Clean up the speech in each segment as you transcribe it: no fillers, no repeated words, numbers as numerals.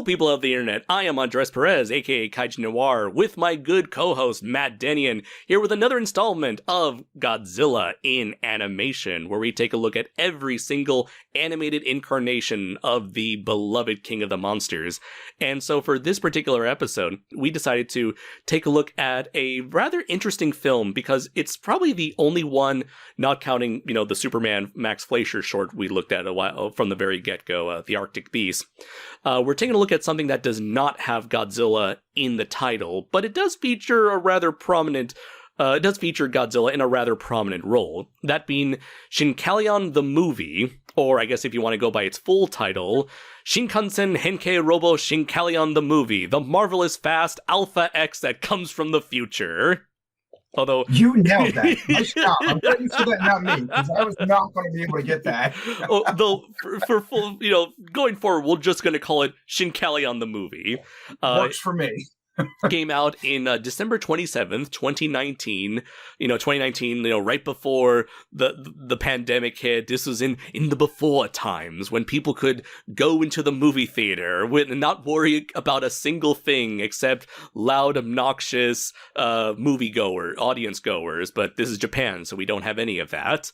Hello, people of the internet. I am Andres Perez, aka Kaiji Noir, with my good co-host Matt Dennion, here with another installment of Godzilla in Animation, where we take a look at every single animated incarnation of the beloved King of the Monsters. And so for this particular episode, we decided to take a look at a rather interesting film, because it's probably the only one, not counting, the Superman Max Fleischer short we looked at a while from the very get-go, The Arctic Beast. We're taking a look at something that does not have Godzilla in the title, but it does feature Godzilla in a rather prominent role. That being Shinkalion the movie, or I guess if you want to go by its full title, Shinkansen Henkei Robo Shinkalion the movie, the marvelous fast Alpha X that comes from the future. Although you nailed that. Nice job. I'm glad you said that, not me, because I was not going to be able to get that. Though for full, going forward, we're just going to call it Shinkalion the movie. Works for me. Came out in December 27th, 2019. 2019, right before the pandemic hit. This was in the before times when people could go into the movie theater and not worry about a single thing except loud, obnoxious audience goers. But this is Japan, so we don't have any of that.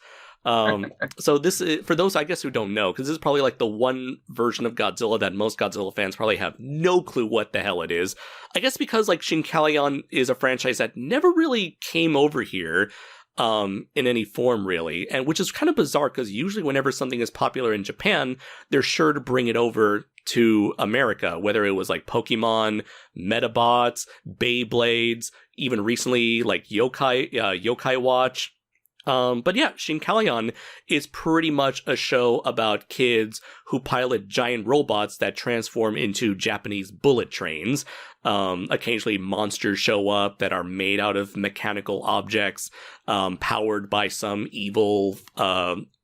So this is, for those, I guess, who don't know, because this is probably like the one version of Godzilla that most Godzilla fans probably have no clue what the hell it is. I guess because like Shinkalion is a franchise that never really came over here in any form, really, and which is kind of bizarre, because usually whenever something is popular in Japan, they're sure to bring it over to America, whether it was like Pokemon, Metabots, Beyblades, even recently like Yokai Watch. But yeah, Shinkalion is pretty much a show about kids who pilot giant robots that transform into Japanese bullet trains. Occasionally monsters show up that are made out of mechanical objects, powered by some evil,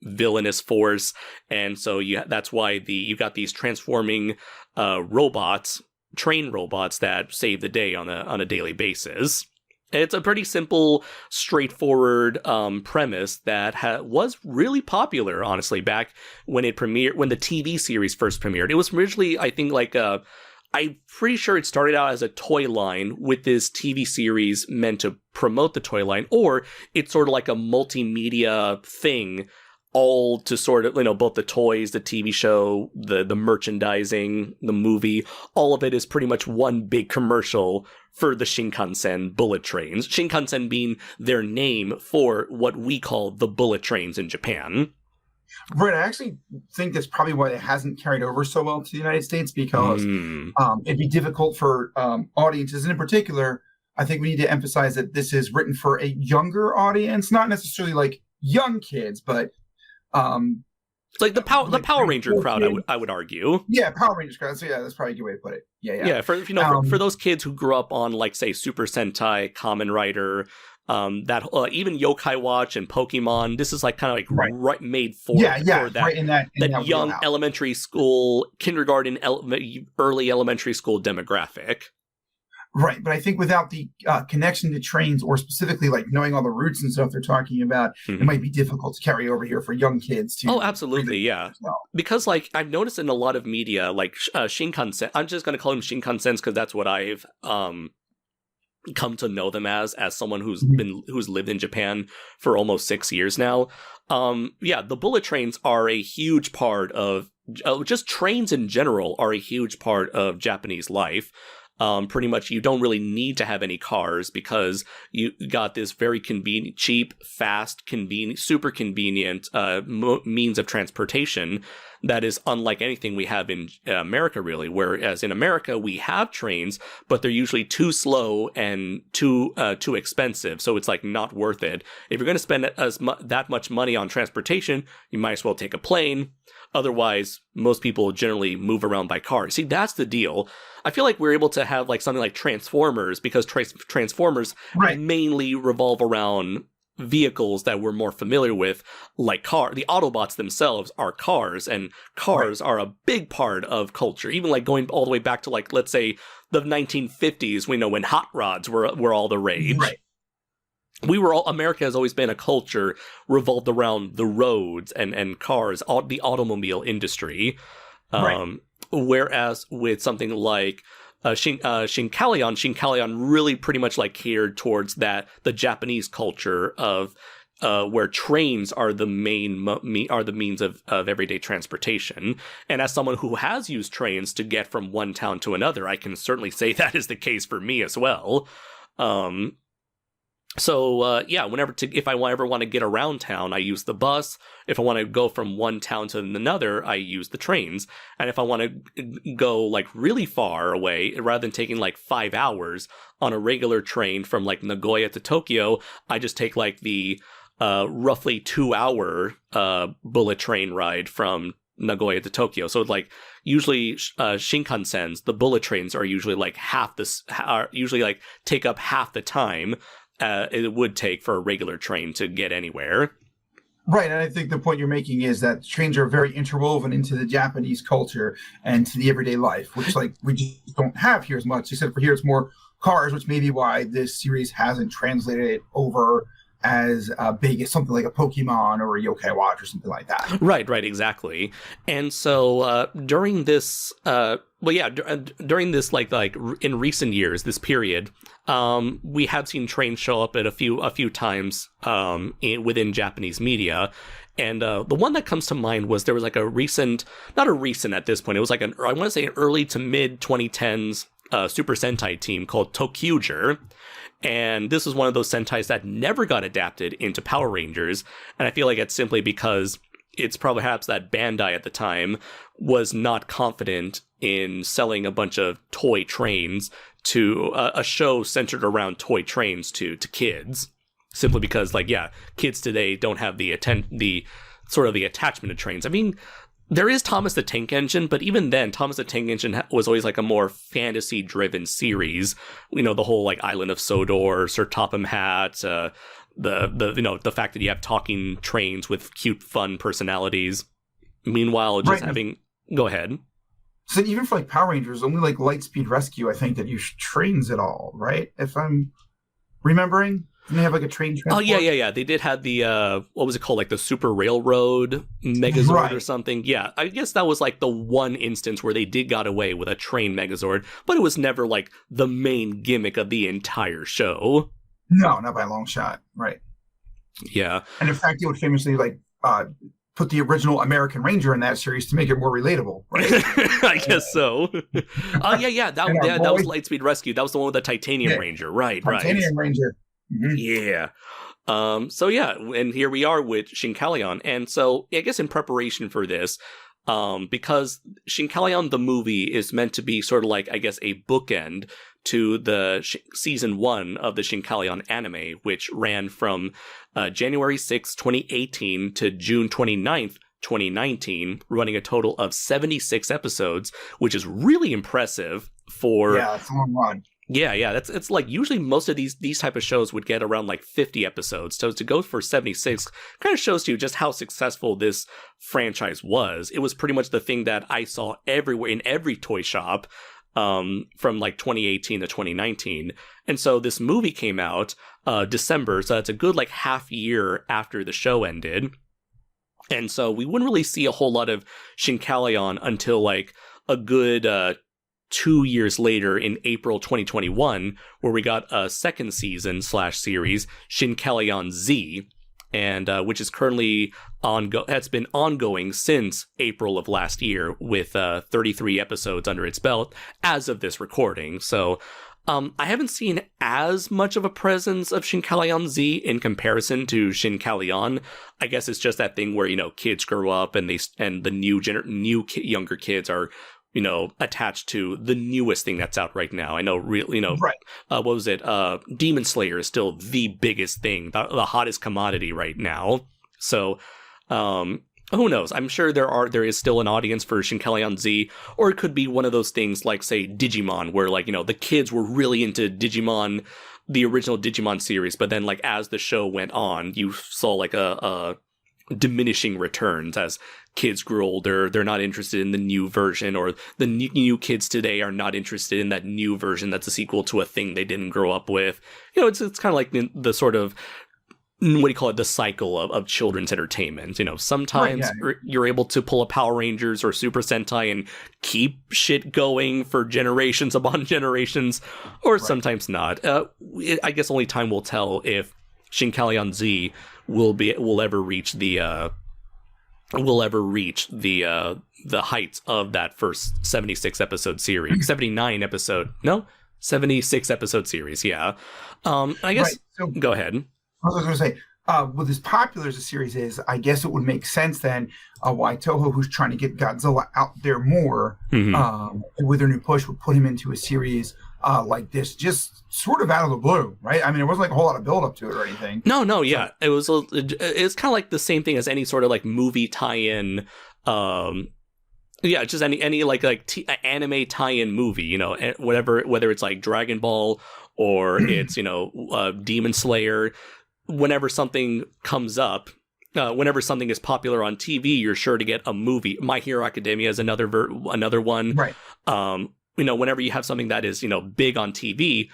villainous force. And so that's why you got these transforming, train robots that save the day on a daily basis. It's a pretty simple, straightforward premise that was really popular, honestly, back when it premiered, when the TV series first premiered. It was originally, I think, I'm pretty sure it started out as a toy line with this TV series meant to promote the toy line, or it's sort of like a multimedia thing, all to sort of, both the toys, the TV show, the merchandising, the movie, all of it is pretty much one big commercial for the Shinkansen bullet trains. Shinkansen being their name for what we call the bullet trains in Japan. Right, I actually think that's probably why it hasn't carried over so well to the United States, because it'd be difficult for audiences, and in particular, I think we need to emphasize that this is written for a younger audience, not necessarily like young kids, but it's like the Power Ranger crowd, I would argue. Yeah, Power Rangers crowd. So yeah, that's probably a good way to put it. Yeah. For those kids who grew up on, like, say, Super Sentai, Kamen Rider, even Yokai Watch and Pokemon, this is like kind of like right made for that, right in that young wheelhouse. Elementary school, kindergarten, early elementary school demographic. Right, but I think without the connection to trains, or specifically like knowing all the roots and stuff they're talking about, it might be difficult to carry over here for young kids too. Oh, absolutely, yeah. Well. Because like I've noticed in a lot of media, like Shinkansen, I'm just going to call them Shinkansens because that's what I've come to know them as someone who's lived in Japan for almost 6 years now. The bullet trains are a huge part of just trains in general are a huge part of Japanese life. Pretty much you don't really need to have any cars, because you got this very convenient, cheap, fast, super convenient means of transportation that is unlike anything we have in America, really. Whereas in America, we have trains, but they're usually too slow and too expensive, so it's like not worth it. If you're going to spend that much money on transportation, you might as well take a plane. Otherwise, most people generally move around by car. See, that's the deal. I feel like we're able to have like something like Transformers, because Transformers mainly revolve around vehicles that we're more familiar with, like the Autobots themselves are cars, and cars are a big part of culture. Even like going all the way back to, like, let's say the 1950s, when hot rods were all the rage. Right. America has always been a culture revolved around the roads and cars, the automobile industry. Whereas with something like Shinkalion really pretty much like catered towards the Japanese culture of where trains are the means of everyday transportation. And as someone who has used trains to get from one town to another, I can certainly say that is the case for me as well. If I ever want to get around town, I use the bus. If I want to go from one town to another, I use the trains. And if I want to go like really far away, rather than taking like 5 hours on a regular train from like Nagoya to Tokyo, I just take like the roughly 2-hour bullet train ride from Nagoya to Tokyo. So like usually Shinkansens, the bullet trains are usually like take up half the time it would take for a regular train to get anywhere. Right, and I think the point you're making is that trains are very interwoven into the Japanese culture and to the everyday life, which like we just don't have here as much, except for here it's more cars, which may be why this series hasn't translated it over as big as something like a Pokemon or a Yokai Watch or something like that. Right, exactly. And so during this, during this like in recent years, this period, we have seen trains show up at a few times within Japanese media. And the one that comes to mind was there was like not a recent at this point, it was like I want to say an early to mid 2010s Super Sentai team called Tokyuger. And this was one of those Sentais that never got adapted into Power Rangers. And I feel like it's simply because it's perhaps that Bandai at the time was not confident in selling a bunch of toy trains to a show centered around toy trains to kids. Simply because, kids today don't have the sort of the attachment to trains. I mean, there is Thomas the Tank Engine, but even then, Thomas the Tank Engine was always like a more fantasy-driven series. The whole like Island of Sodor, Sir Topham Hatt, the fact that you have talking trains with cute, fun personalities. Meanwhile, just having go ahead. So even for like Power Rangers, only like Lightspeed Rescue, I think that use trains at all, right? If I'm remembering. Didn't they have like a train transport? Oh, yeah. They did have the, what was it called? Like the Super Railroad Megazord or something. Yeah, I guess that was like the one instance where they got away with a train Megazord, but it was never like the main gimmick of the entire show. No, not by a long shot. Right. Yeah. And in fact, it would famously like put the original American Ranger in that series to make it more relatable, right? I guess so. That was Lightspeed Rescue. That was the one with the Titanium Ranger. Right. Titanium Ranger. Mm-hmm. Yeah. And here we are with Shinkalion. And so I guess in preparation for this, because Shinkalion the movie is meant to be sort of like, I guess, a bookend to the season 1 of the Shinkalion anime, which ran from January 6, 2018 to June 29th, 2019, running a total of 76 episodes, which is really impressive for... Yeah, it's a long run. Yeah, it's like usually most of these type of shows would get around like 50 episodes. So to go for 76 kind of shows you just how successful this franchise was. It was pretty much the thing that I saw everywhere in every toy shop from like 2018 to 2019. And so this movie came out December, so that's a good like half year after the show ended. And so we wouldn't really see a whole lot of Shinkalion until like a good 2 years later in April 2021, where we got a second season /series, Shinkalion Z, and which is currently has been ongoing since April of last year with 33 episodes under its belt as of this recording. So I haven't seen as much of a presence of Shinkalion Z in comparison to Shinkalion. I guess it's just that thing where, kids grow up and the younger kids are attached to the newest thing that's out right now. I know, right. What was it? Demon Slayer is still the biggest thing, the hottest commodity right now. So, who knows? I'm sure there is still an audience for Shinkalion Z, or it could be one of those things like, say, Digimon, where the kids were really into Digimon, the original Digimon series, but then as the show went on, you saw a diminishing returns as kids grew older. They're not interested in the new version, or the new kids today are not interested in that new version that's a sequel to a thing they didn't grow up with. It's kind of like the sort of what do you call it, the cycle of children's entertainment. Sometimes you're able to pull a Power Rangers or Super Sentai and keep shit going for generations upon generations, or sometimes not. I guess only time will tell if Shinkalion Z will ever reach the heights of that first 76 episode series. 76 episode series. Yeah. I guess so, go ahead. I was going to say, with as popular as the series is, I guess it would make sense then why Toho, who's trying to get Godzilla out there more with their new push, would put him into a series like this, just sort of out of the blue, right? I mean, it wasn't like a whole lot of build up to it or anything. No, yeah. It's kind of like the same thing as any sort of like movie tie-in. Just any like anime tie-in movie, whether it's like Dragon Ball or it's, Demon Slayer. Whenever something comes up, whenever something is popular on TV, you're sure to get a movie. My Hero Academia is another one. Right. Whenever you have something that is, big on TV,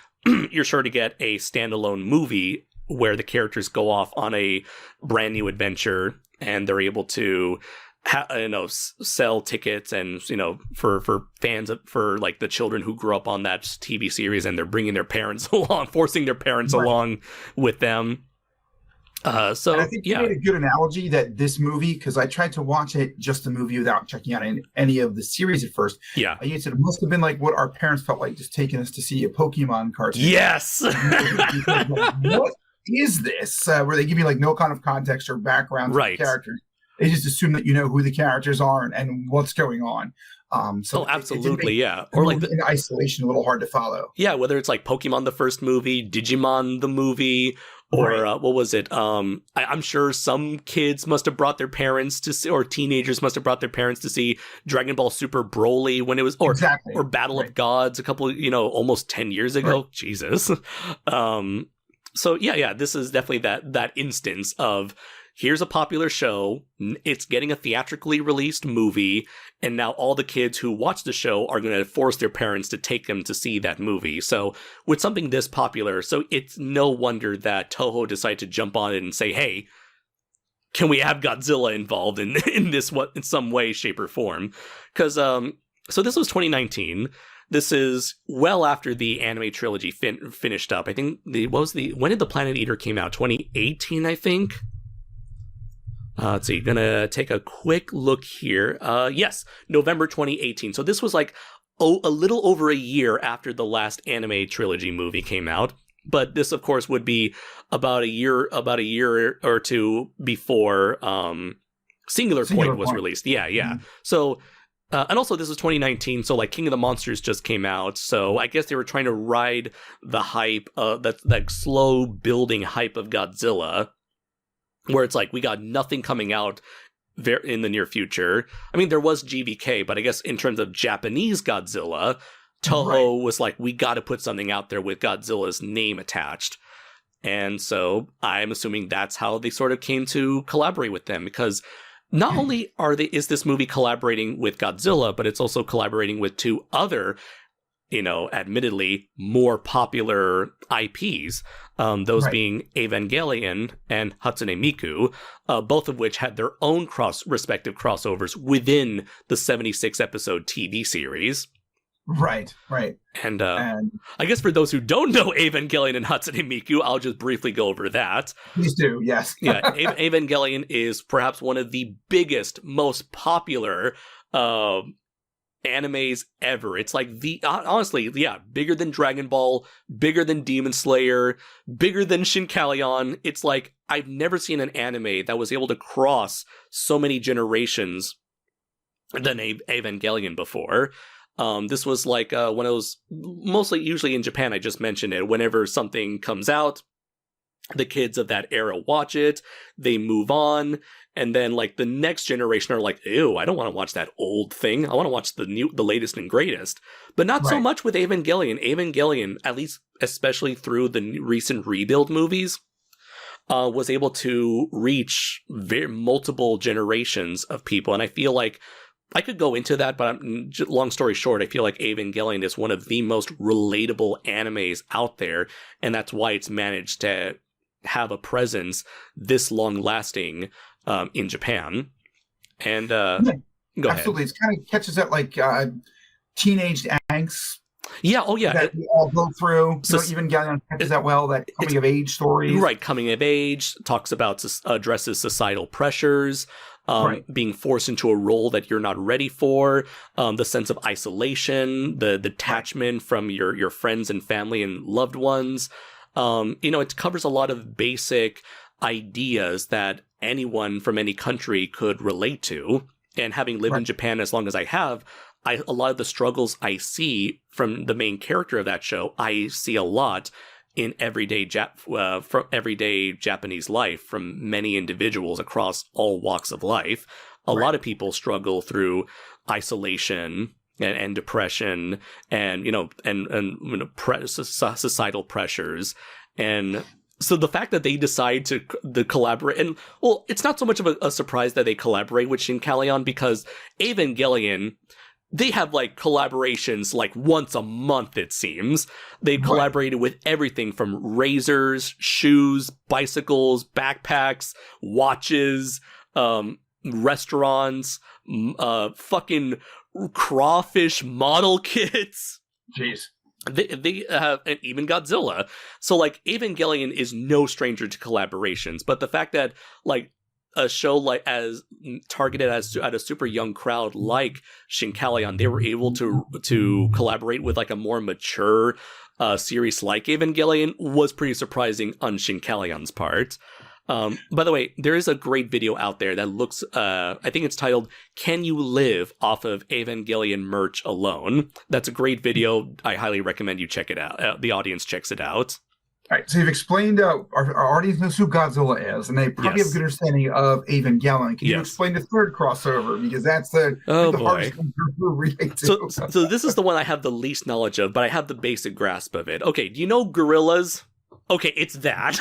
you're sure to get a standalone movie where the characters go off on a brand new adventure and they're able to sell tickets and for fans for like the children who grew up on that TV series, and they're bringing their parents along, forcing their parents along with them. And I think you made a good analogy that this movie, because I tried to watch it, just the movie, without checking out any of the series at first. Yeah. You said it must have been like what our parents felt like just taking us to see a Pokemon cartoon. Yes. What is this? Where they give you like no kind of context or background to the characters. They just assume that you know who the characters are and what's going on. Absolutely, yeah. Or like in isolation, a little hard to follow. Yeah, whether it's like Pokemon the first movie, Digimon the movie, or what was it? I'm sure some kids must have brought their parents to see, or teenagers must have brought their parents to see Dragon Ball Super Broly when it was, or Battle of Gods a couple, almost 10 years ago. Right. Jesus. So yeah, this is definitely that instance of, here's a popular show, it's getting a theatrically released movie, and now all the kids who watch the show are going to force their parents to take them to see that movie. So with something this popular, so it's no wonder that Toho decided to jump on it and say, hey, can we have Godzilla involved in this in some way, shape, or form? Because so this was 2019. This is well after the anime trilogy finished up. I think when did the Planet Eater came out? 2018, I think. Let's see, gonna take a quick look here. Yes, November 2018. So this was like a little over a year after the last anime trilogy movie came out. But this, of course, would be about a year or two before Singular Point was released. Yeah. Mm-hmm. So, and also this was 2019. So like King of the Monsters just came out. So I guess they were trying to ride the hype, that slow building hype of Godzilla, where it's like, we got nothing coming out in the near future. I mean, there was GVK, but I guess in terms of Japanese Godzilla, Toho was like, we got to put something out there with Godzilla's name attached. And so I'm assuming that's how they sort of came to collaborate with them, because not only is this movie collaborating with Godzilla, but it's also collaborating with two other, admittedly more popular IPs, those being Evangelion and Hatsune Miku, both of which had their own respective crossovers within the 76 episode TV series. Right. And I guess for those who don't know Evangelion and Hatsune Miku, I'll just briefly go over that. Please do, yes. Yeah, Evangelion is perhaps one of the biggest, most popular animes ever. It's like honestly, bigger than Dragon Ball, bigger than Demon Slayer, bigger than Shinkalion. It's like, I've never seen an anime that was able to cross so many generations than Evangelion before. This was like one of those, usually in Japan, I just mentioned it, whenever something comes out, the kids of that era watch it, they move on, and then like the next generation are like, ew, I don't want to watch that old thing. I want to watch the latest and greatest. But not so much with Evangelion. Evangelion, at least especially through the recent Rebuild movies, was able to reach multiple generations of people. And I feel like I could go into that, but long story short, I feel like Evangelion is one of the most relatable animes out there, and that's why it's managed to have a presence this long lasting in Japan. And go absolutely, ahead. it kind of catches that like teenage angst. Yeah, oh yeah. That we all go through. So, even Garayann catches that well, that coming of age stories. Right, coming of age, talks about, addresses societal pressures, being forced into a role that you're not ready for, the sense of isolation, the detachment from your friends and family and loved ones. It covers a lot of basic ideas that anyone from any country could relate to. And having lived in Japan as long as I have, a lot of the struggles I see from the main character of that show, I see a lot in everyday Japanese life from many individuals across all walks of life. A lot of people struggle through isolation and depression and societal pressures. And so the fact that they decide to collaborate, and well, it's not so much of a surprise that they collaborate with Shinkalion, because Evangelion, they have like collaborations like once a month, it seems. They've collaborated with everything from razors, shoes, bicycles, backpacks, watches, restaurants, fucking crawfish model kits. Jeez. They have, and even Godzilla. So like Evangelion is no stranger to collaborations, but the fact that like a show like as targeted at a super young crowd like Shinkalion, they were able to collaborate with like a more mature series like Evangelion was pretty surprising on Shinkalion's part. By the way, there is a great video out there that looks, I think it's titled, "Can You Live Off of Evangelion Merch Alone?" That's a great video. I highly recommend you check it out. The audience checks it out. All right, so you've explained, our audience knows who Godzilla is, and they probably have a good understanding of Evangelion. Can you explain the third crossover? Because that's the hardest one to relate to. So this is the one I have the least knowledge of, but I have the basic grasp of it. Okay, do you know Gorillas? Okay, it's that.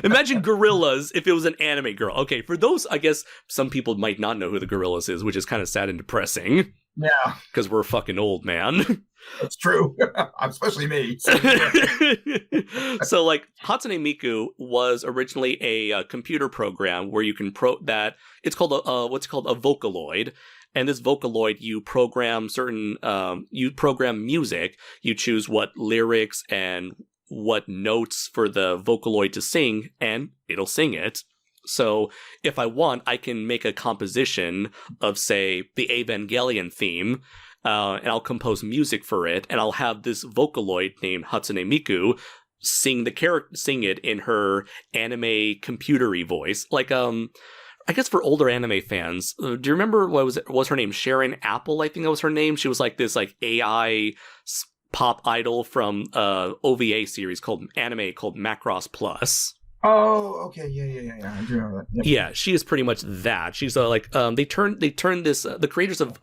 Imagine Gorillas if it was an anime girl. Okay, for those, I guess some people might not know who the Gorillas is, which is kind of sad and depressing. Yeah. Because we're fucking old, man. That's true. Especially me. So, like, Hatsune Miku was originally a computer program where you can it's called what's called a Vocaloid. And this Vocaloid, you program music. You choose what lyrics and what notes for the Vocaloid to sing, and it'll sing it. So if I want, I can make a composition of, say, the Evangelion theme, and I'll compose music for it, and I'll have this Vocaloid named Hatsune Miku sing it in her anime computery voice. Like, I guess for older anime fans, do you remember what was her name? Sharon Apple, I think that was her name. She was like this like AI pop idol from OVA series called Macross Plus. Oh, okay, yeah. I do know that. Yep. Yeah, she is pretty much that. She's they turned this the creators of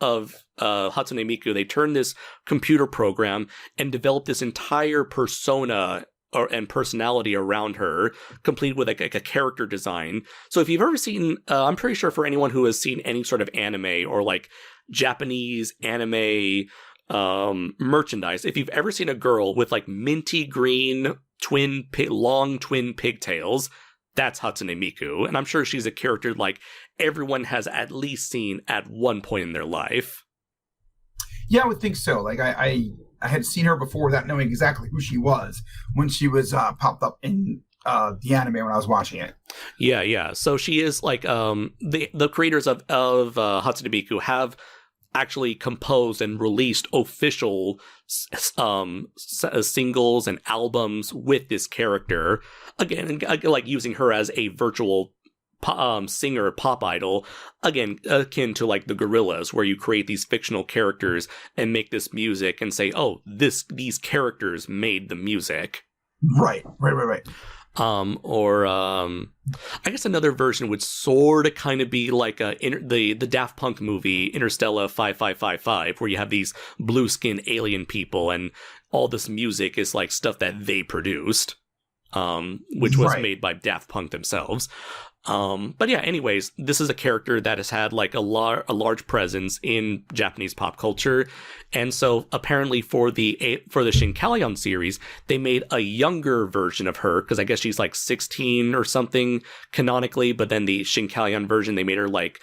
Hatsune Miku. They turned this computer program and developed this entire persona and personality around her, complete with like a character design. So if you've ever seen, I'm pretty sure for anyone who has seen any sort of anime or like Japanese anime merchandise, if you've ever seen a girl with like minty green long twin pigtails, that's Hatsune Miku, and I'm sure she's a character like everyone has at least seen at one point in their life. Yeah, I would think so. Like I had seen her before without knowing exactly who she was when she was popped up in the anime when I was watching it. Yeah. So she is like the creators of Hatsune Miku have actually composed and released official singles and albums with this character, again like using her as a virtual singer pop idol, again akin to like the Gorillas, where you create these fictional characters and make this music and say, oh, these characters made the music. Right. I guess another version would sort of kind of be like the Daft Punk movie Interstellar 5555, where you have these blue skin alien people and all this music is like stuff that they produced, which was made by Daft Punk themselves. But yeah, anyways, this is a character that has had like a large presence in Japanese pop culture, and so apparently for the Shinkalion series, they made a younger version of her because I guess she's like 16 or something canonically, but then the Shinkalion version they made her like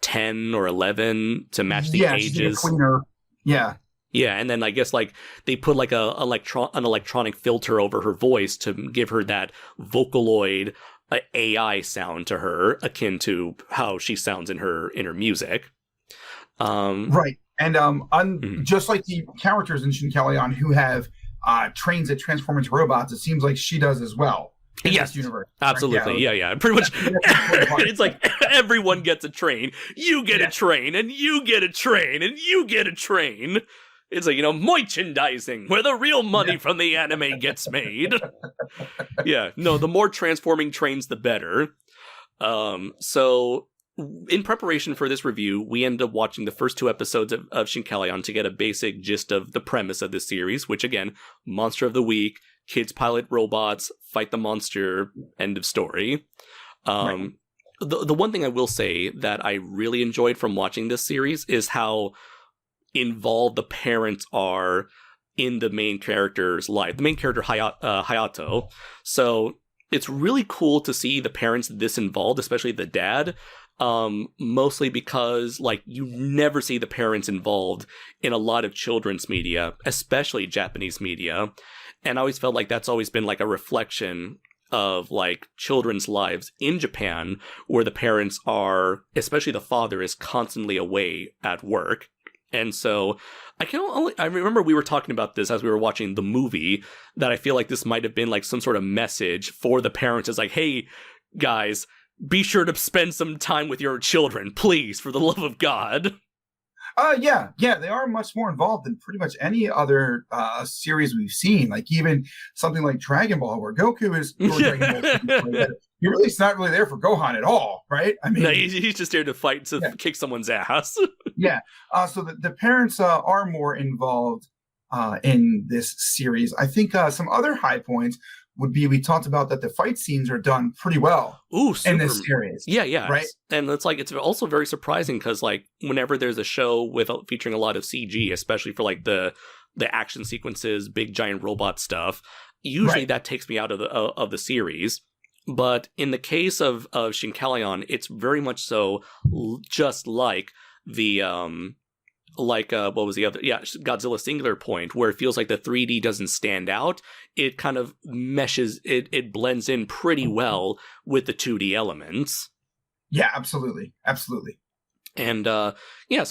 10 or 11 to match the ages. Yeah. Yeah, and then I guess like they put like an electronic filter over her voice to give her that Vocaloid AI sound to her, akin to how she sounds in her music. Right, and just like the characters in Shinkalion who have trains that transform into robots, it seems like she does as well. In this universe. Absolutely. Right? Yeah. Pretty much. It's like everyone gets a train. You get a train, and you get a train, and you get a train. It's like, merchandising, where the real money from the anime gets made. Yeah, no, the more transforming trains, the better. So, in preparation for this review, we ended up watching the first 2 episodes of Shinkalion to get a basic gist of the premise of this series, which, again, monster of the week, kids pilot robots, fight the monster, end of story. Right. The one thing I will say that I really enjoyed from watching this series is how involved the parents are in the main character's life. The main character, Hayato. So it's really cool to see the parents this involved, especially the dad. Mostly because, like, you never see the parents involved in a lot of children's media, especially Japanese media. And I always felt like that's always been, like, a reflection of, like, children's lives in Japan, where the parents are, especially the father, is constantly away at work. And so I remember we were talking about this as we were watching the movie, that I feel like this might have been like some sort of message for the parents. It's like, hey, guys, be sure to spend some time with your children, please, for the love of God. Yeah, they are much more involved than pretty much any other series we've seen. Like even something like Dragon Ball, where Goku is Dragon Ball. He's not really there for Gohan at all, right? I mean, no, he's just there to fight, kick someone's ass. Yeah. So the parents are more involved in this series. I think some other high points would be, we talked about that the fight scenes are done pretty well in this series. Yeah. Right. And it's like, it's also very surprising because, like, whenever there's a show featuring a lot of CG, especially for like the action sequences, big giant robot stuff, usually that takes me out of the series. But in the case of Shinkalion, it's very much so just like the what was the other? Yeah, Godzilla Singular Point, where it feels like the 3D doesn't stand out. It kind of meshes, it blends in pretty well with the 2D elements. Yeah, absolutely. And so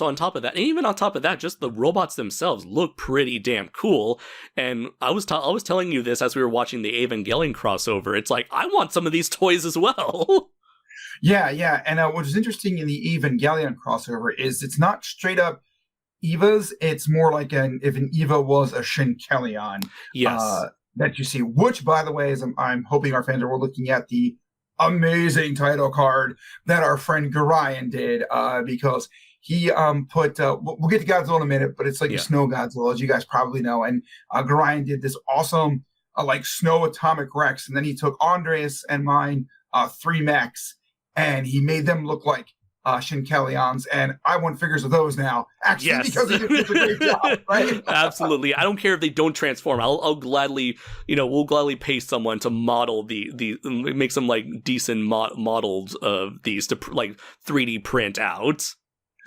on top of that, and even on top of that, just the robots themselves look pretty damn cool. And I was telling you this as we were watching the Evangelion crossover. It's like, I want some of these toys as well. Yeah. And what is interesting in the Evangelion crossover is it's not straight up Evas. It's more like if an Eva was a Shinkalion. Yes. That you see, which, by the way, is I'm hoping our fans are looking at the amazing title card that our friend Garayann did, because he put we'll get to Godzilla in a minute, but it's like a snow Godzilla, as you guys probably know, and Garayann did this awesome like snow atomic Rex, and then he took Andres and mine 3 mechs and he made them look like Shinkalions, and I want figures of those now, actually, because he did such a great job, right? Absolutely. I don't care if they don't transform. I'll gladly, we'll gladly pay someone to model make some like decent models of these to like 3D print out.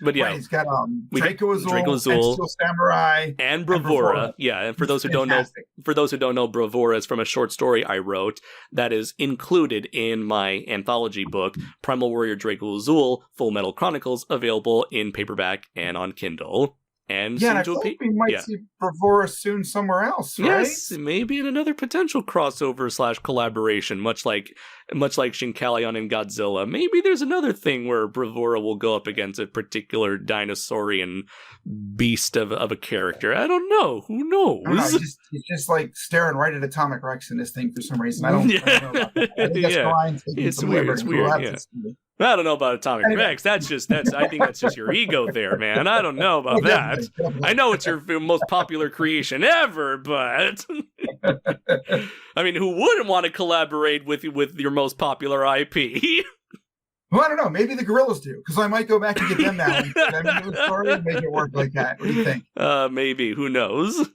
But yeah, he's got Draco Azul, Steel Samurai, and Bravura. Yeah, and for those who don't know, Bravura is from a short story I wrote that is included in my anthology book, Primal Warrior Draco Azul: Full Metal Chronicles, available in paperback and on Kindle. And I think we might see Bravura soon somewhere else, right? Yes, maybe in another potential crossover / collaboration, much like Shinkalion and Godzilla. Maybe there's another thing where Bravura will go up against a particular dinosaurian beast of a character. I don't know. Who knows? I don't know. He's just like staring right at Atomic Rex in this thing for some reason. I don't know about that. I think that's it's weird. It's weird. Yeah. I don't know about Atomic Rex. I think that's just your ego there, man. I don't know about that. I know it's your most popular creation ever, but I mean, who wouldn't want to collaborate with your most popular IP? Well, I don't know. Maybe the gorillas do, because I might go back and get them now and then the story and make it work like that. What do you think? Maybe. Who knows?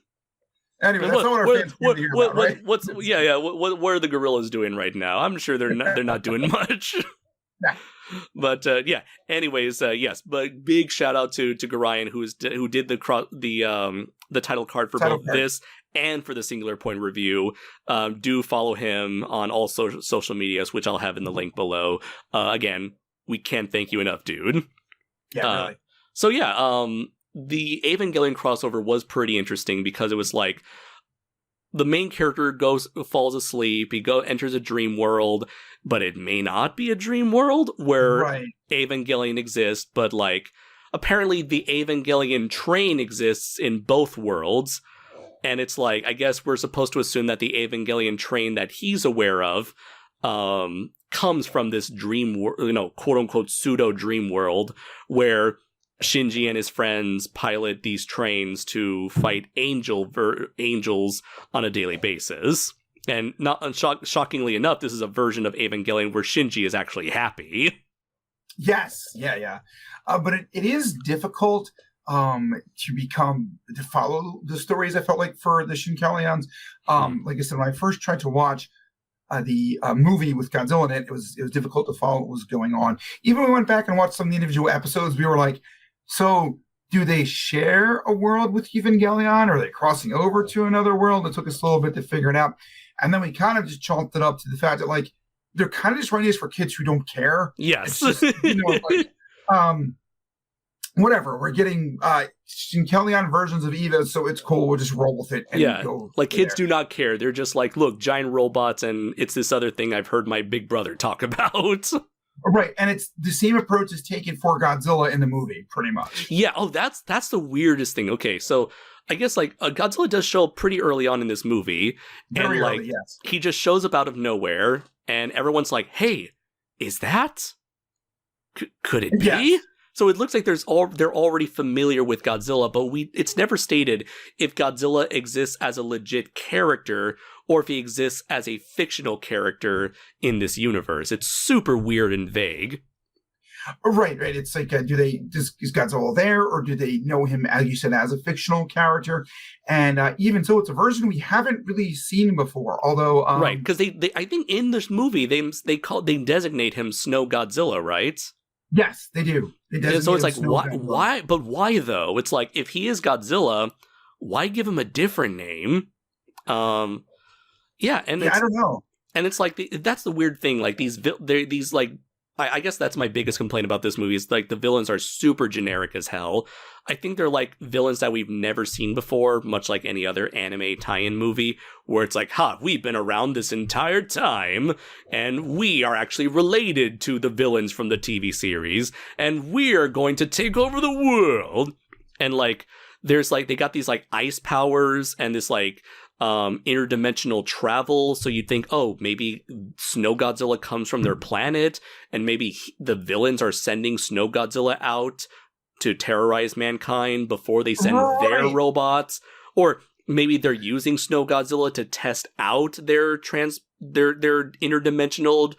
Anyway, that's not what our fans want to hear about, right? What are the gorillas doing right now? I'm sure they're not doing much. Nah. But anyways, yes. But big shout out to Garayann, who did the title card for both this and for the Singular Point review. Do follow him on all social medias, which I'll have in the link below. Again, we can't thank you enough, dude. Yeah, really. So yeah, the Evangelion crossover was pretty interesting because it was like the main character falls asleep, enters a dream world, but it may not be a dream world where Evangelion exists, but like apparently the Evangelion train exists in both worlds. And it's like, I guess we're supposed to assume that the Evangelion train that he's aware of comes from this dream, quote unquote pseudo dream world where Shinji and his friends pilot these trains to fight angels on a daily basis. And shockingly enough, this is a version of Evangelion where Shinji is actually happy. Yes, yeah. But it is difficult to follow the stories. I felt like for the Shinkalions, like I said, when I first tried to watch the movie with Godzilla in it, it was difficult to follow what was going on. Even when we went back and watched some of the individual episodes, we were like, so do they share a world with Evangelion? Or are they crossing over to another world? It took us a little bit to figure it out. And then we kind of just chalked it up to the fact that like they're kind of just writing this for kids who don't care. Yes. It's just, whatever. We're getting Shinkalion versions of Eva, so it's cool. We'll just roll with it. And go like kids do not care. They're just like, look, giant robots, and it's this other thing I've heard my big brother talk about. Right, and it's the same approach is taken for Godzilla in the movie, pretty much. Yeah. Oh, that's the weirdest thing. Okay, so I guess like Godzilla does show up pretty early on in this movie, Very and like early, yes. He just shows up out of nowhere, and everyone's like, "Hey, is that? Could it be?" Yes. So it looks like they're already familiar with Godzilla, but it's never stated if Godzilla exists as a legit character or if he exists as a fictional character in this universe. It's super weird and vague. Right. It's like, is Godzilla there, or do they know him, as you said, as a fictional character? And even so, it's a version we haven't really seen before. Although, right, because they I think in this movie they designate him Snow Godzilla, right? Yes, they do. So it's like, why? But why though? It's like, if he is Godzilla, why give him a different name? I don't know. And it's like that's the weird thing. Like these like. I guess that's my biggest complaint about this movie is like the villains are super generic as hell. I think they're like villains that we've never seen before, much like any other anime tie-in movie, where it's like, we've been around this entire time, and we are actually related to the villains from the TV series, and we're going to take over the world. And like, there's like, they got these like ice powers and this like, interdimensional travel, so you'd think, maybe Snow Godzilla comes from their planet, and maybe the villains are sending Snow Godzilla out to terrorize mankind before they send their robots, or maybe they're using Snow Godzilla to test out their interdimensional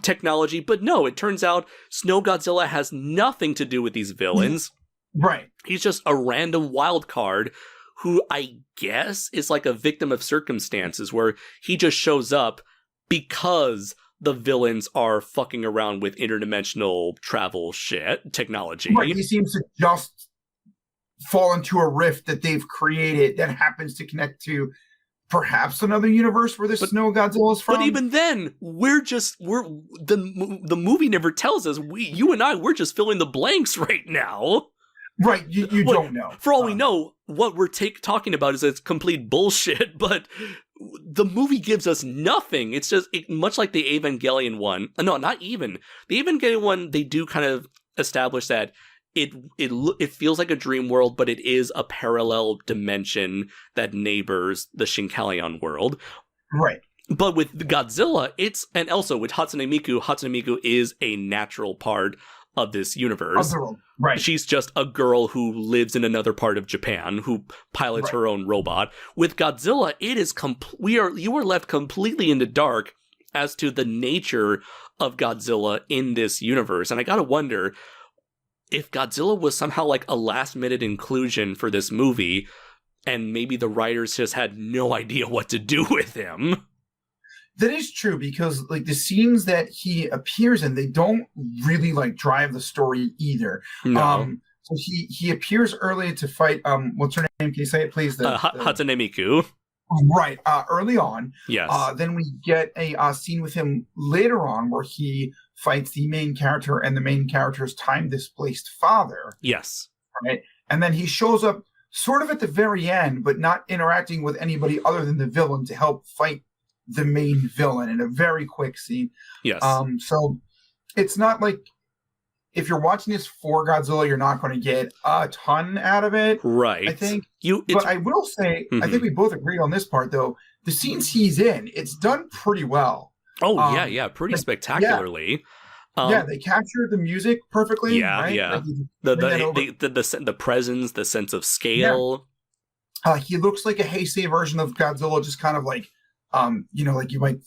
technology. But no, it turns out Snow Godzilla has nothing to do with these villains. Right. He's just a random wild card who I guess is like a victim of circumstances, where he just shows up because the villains are fucking around with interdimensional travel technology. Right, he seems to just fall into a rift that they've created that happens to connect to perhaps another universe where the Snow Godzilla is from. But even then, the movie never tells us. You and I, we're just filling the blanks right now. Right, you don't know. For all we know, what we're talking about is it's complete bullshit, but the movie gives us nothing. It's just much like the Evangelion one. No, not even. The Evangelion one, they do kind of establish that it feels like a dream world, but it is a parallel dimension that neighbors the Shinkalion world. Right. But with Godzilla, and also with Hatsune Miku is a natural part of this universe. Right. She's just a girl who lives in another part of Japan who pilots her own robot. With Godzilla, it is you are left completely in the dark as to the nature of Godzilla in this universe. And I gotta wonder if Godzilla was somehow like a last-minute inclusion for this movie, and maybe the writers just had no idea what to do with him. That is true, because like the scenes that he appears in, they don't really like drive the story either. No. So he appears early to fight. What's her name? Can you say it, please? Hatsune Miku. Right. Early on. Yes. Then we get a scene with him later on where he fights the main character and the main character's time-displaced father. Yes. Right. And then he shows up sort of at the very end, but not interacting with anybody other than the villain to help fight the main villain in a very quick scene. Yes. So it's not like if you're watching this for Godzilla, you're not going to get a ton out of it. Right. I think. But I will say, I think we both agreed on this part, though. The scenes he's in, it's done pretty well. Oh, yeah. Pretty spectacularly. They capture the music perfectly. Yeah, right? yeah. Like The presence, the sense of scale. Yeah. He looks like a Heisei version of Godzilla, just kind of like, like you might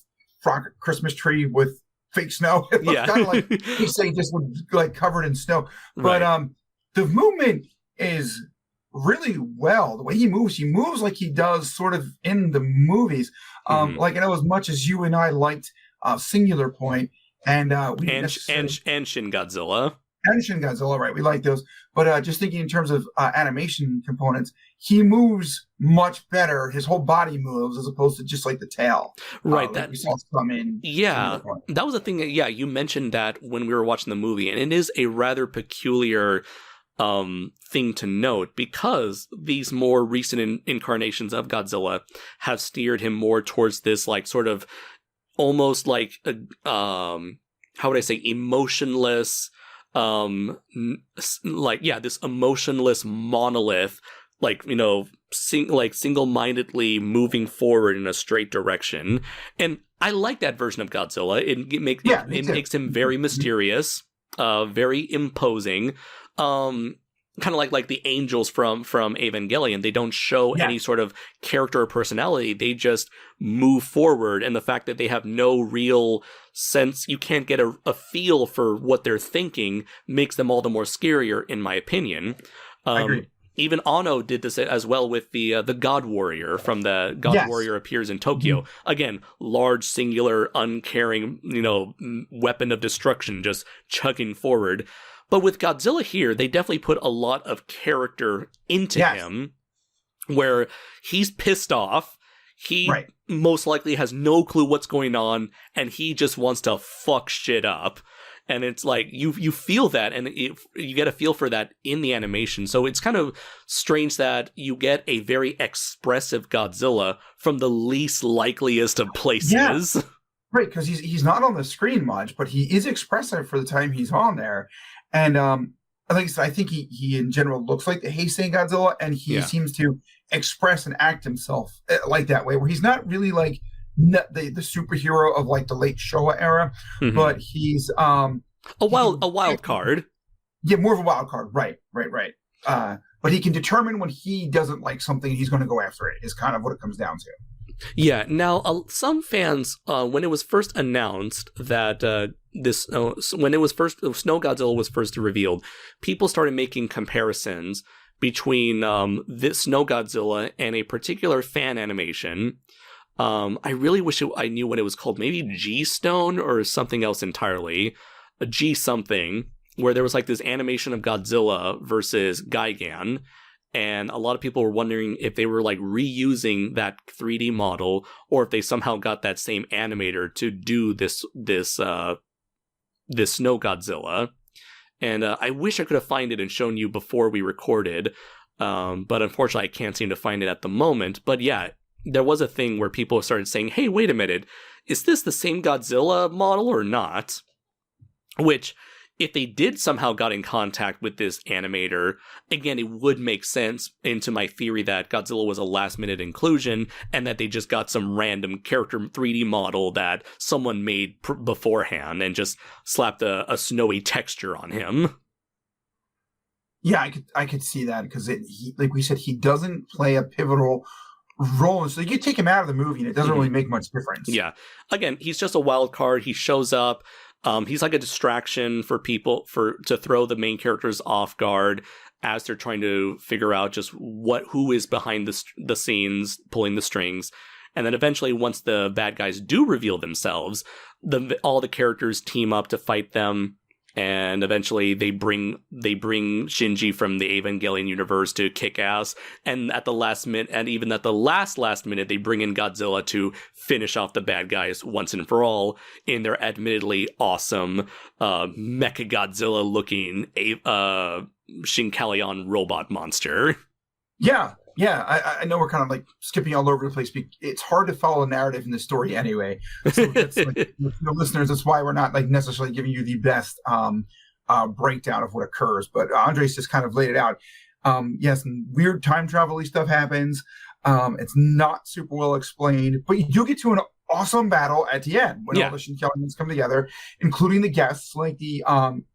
rock a Christmas tree with fake snow. It looks kind of like Heisei just like covered in snow. But the movement is really well. The way he moves like he does sort of in the movies. Like I know as much as you and I liked Singular Point and Shin Godzilla. And Shin Godzilla, right? We like those. But just thinking in terms of animation components, he moves much better. His whole body moves as opposed to just like the tail. Right. That we saw come in. Yeah. That was the thing. Yeah, you mentioned that when we were watching the movie, and it is a rather peculiar thing to note, because these more recent incarnations of Godzilla have steered him more towards this like sort of almost like how would I say, emotionless, this emotionless monolith, like, single-mindedly moving forward in a straight direction. And I like that version of Godzilla. It makes him very mysterious, very imposing. Kind of like the angels from Evangelion. They don't show any sort of character or personality. They just move forward. And the fact that they have no real sense, you can't get a feel for what they're thinking, makes them all the more scarier, in my opinion. I agree. Even Anno did this as well with the God Warrior from the God Warrior Appears in Tokyo. Again, large, singular, uncaring, weapon of destruction just chugging forward. But with Godzilla here, they definitely put a lot of character into him, where he's pissed off. He most likely has no clue what's going on, and he just wants to fuck shit up. And it's like, you feel that, and you get a feel for that in the animation. So it's kind of strange that you get a very expressive Godzilla from the least likeliest of places. Yeah. Right, because he's not on the screen much, but he is expressive for the time he's on there. And like I said, I think he in general looks like the Heisei Godzilla, and he seems to express and act himself like that way, where he's not really like the superhero of like the late Showa era, but he's a wild card. Yeah, more of a wild card. Right. But he can determine when he doesn't like something, he's going to go after it. Is kind of what it comes down to. Yeah. Now, some fans, when it was first announced that when Snow Godzilla was first revealed, people started making comparisons between this Snow Godzilla and a particular fan animation. I really wish I knew what it was called. Maybe G Stone or something else entirely. A G something, where there was like this animation of Godzilla versus Garayann. And a lot of people were wondering if they were like reusing that 3D model, or if they somehow got that same animator to do this Snow Godzilla. And I wish I could have found it and shown you before we recorded, but unfortunately I can't seem to find it at the moment. But yeah, there was a thing where people started saying, "Hey, wait a minute, is this the same Godzilla model or not?" Which, if they did somehow got in contact with this animator, again, it would make sense into my theory that Godzilla was a last-minute inclusion, and that they just got some random character 3D model that someone made beforehand and just slapped a snowy texture on him. Yeah, I could see that, because like we said, he doesn't play a pivotal role, so you take him out of the movie and it doesn't really make much difference. Yeah, again, he's just a wild card. He shows up. He's like a distraction for people to throw the main characters off guard as they're trying to figure out just who is behind the scenes, pulling the strings. And then eventually, once the bad guys do reveal themselves, all the characters team up to fight them. And eventually they bring Shinji from the Evangelion universe to kick ass. And at the last minute, and even at the last minute, they bring in Godzilla to finish off the bad guys once and for all in their admittedly awesome Mecha Godzilla looking Shinkalion robot monster. Yeah. I know we're kind of like skipping all over the place. It's hard to follow a narrative in the story anyway. So that's like, the listeners, that's why we're not like necessarily giving you the best breakdown of what occurs. But Andres just kind of laid it out. Yes, weird time travel-y stuff happens. It's not super well explained, but you do get to an awesome battle at the end when all the Shinkalions come together, including the guests like the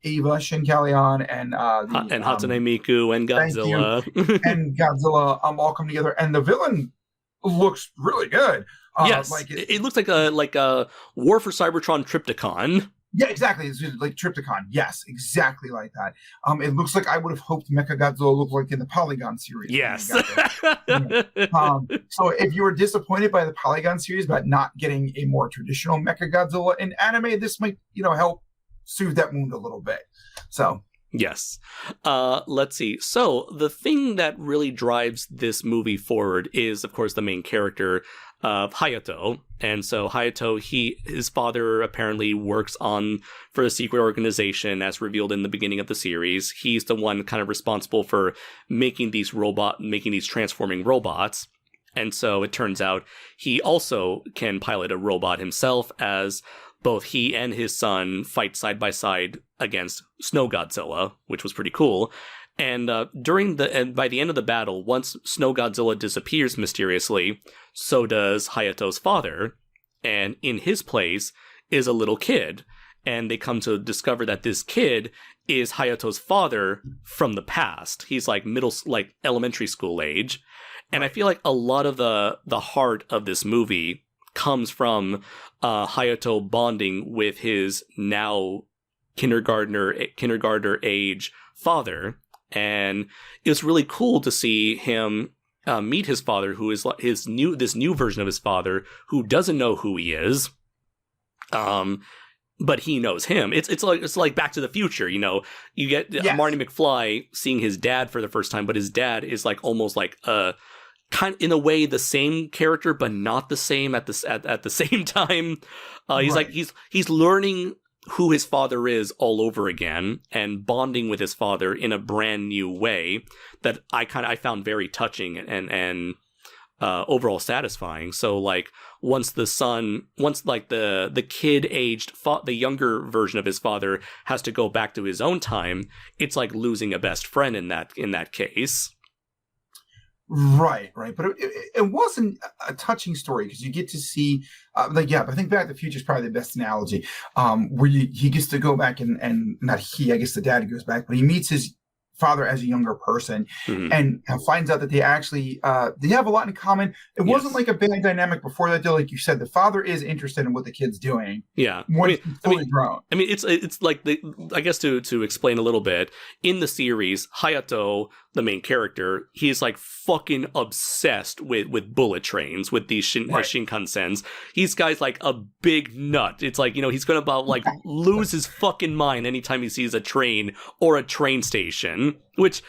Eva Shinkalion and Hatsune Miku and Godzilla and Godzilla all come together, and the villain looks really good. Yes, it looks like a War for Cybertron Triptychon. Yeah, exactly. It's like Triptychon. Yes, exactly like that. It looks like I would have hoped Mechagodzilla looked like in the Polygon series. Yes. So if you were disappointed by the Polygon series about not getting a more traditional Mechagodzilla in anime, this might, help soothe that wound a little bit. So. Yes. Let's see. So the thing that really drives this movie forward is, of course, the main character of Hayato. And so Hayato, his father apparently works for a secret organization as revealed in the beginning of the series. He's the one kind of responsible for making these transforming robots. And so it turns out he also can pilot a robot himself, as both he and his son fight side by side against Snow Godzilla, which was pretty cool. And by the end of the battle, once Snow Godzilla disappears mysteriously, so does Hayato's father, and in his place is a little kid. And they come to discover that this kid is Hayato's father from the past. He's like elementary school age. And I feel like a lot of the heart of this movie comes from Hayato bonding with his now kindergartner age father. And it was really cool to see him meet his father, who is this new version of his father, who doesn't know who he is, but he knows him. It's like Back to the Future, you get Marty McFly seeing his dad for the first time, but his dad is like almost like kind in a way the same character, but not the same at the same time. He's like he's learning who his father is all over again and bonding with his father in a brand new way that I found very touching and overall satisfying. So like once the kid aged the younger version of his father has to go back to his own time, it's like losing a best friend in that case. Right. But it wasn't a touching story because you get to see, but I think Back to the Future is probably the best analogy, where he gets to go back and not he, I guess the dad goes back, but he meets his father as a younger person, and finds out that they actually they have a lot in common. It wasn't like a bad dynamic before that, though. Like you said, the father is interested in what the kid's doing. Yeah, when he's fully grown. I mean, it's like I guess to explain a little bit, in the series, Hayato, the main character, he's like fucking obsessed with bullet trains, with these Shinkansens. He's guy's like a big nut. It's like, he's gonna about like lose his fucking mind anytime he sees a train or a train station, which